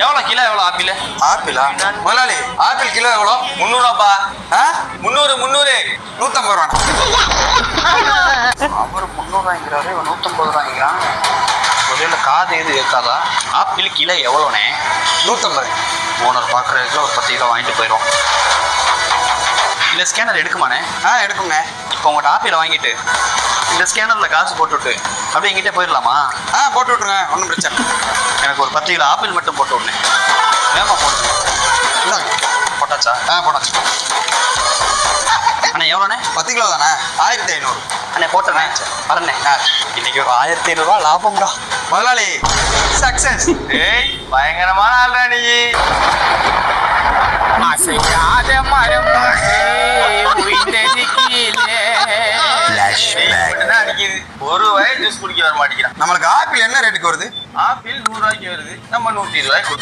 எவ்வளோ கிலோ எவ்வளோ ஆப்பிள்? ஆப்பிளா முதலாளி? ஆப்பிள் கிலோ எவ்வளோ? 300 300 300 150 ரூபாண்ணா. அவர் 300 ரூபாய்ங்கிறாரு, இவன் 150 ரூபாய்ங்கிறான். முதல்ல காது எது கேட்காதா? ஆப்பிள் கிலோ எவ்வளோண்ணே? 150. ஓனர் பார்க்குறதுக்குள்ள ஒரு 10 கிலோ வாங்கிட்டு போயிடும். இந்த ஸ்கேனர் எடுக்குமாண்ணே? எடுக்குங்க. இப்போ உங்கள்கிட்ட ஆப்பிளை வாங்கிட்டு இந்த ஸ்கேனரில் காசு போட்டுவிட்டு அப்படியே எங்கிட்டே போயிடலாமா? போட்டு விட்ருங்க, ஒன்றும் பிரச்சனை இல்லை. எனக்கு ஒரு 10 கிலோ ஆப்பிள் மட்டும் போட்டு விடனே. வேமா போட்டு இந்தாங்க. போட்டாச்சா? போட்டாச்சு. அண்ணே எவ்வளோண்ணே? 10 கிலோ தானே? 1500. அண்ணே போட்டேண்ணே. வரண்ணே. இன்னைக்கு ஒரு 1500 லாபம்டா. முதலாளி சக்சஸ். ஏய் பயங்கரமான ஆள்டா நீ. அசையாத மரம் உயிர்ந்தது கீழே. என்ன அடிக்குது? ஒரு வயசு ஜூஸ் குடிக்க வர மாட்டேங்கிறான். நம்மளுக்கு ஆப்பிள் என்ன ரேட்டுக்கு வருது? ஆப்பிள் 100 ரூபாய்க்கு வருது, நம்ம 120 ரூபாய்க்கு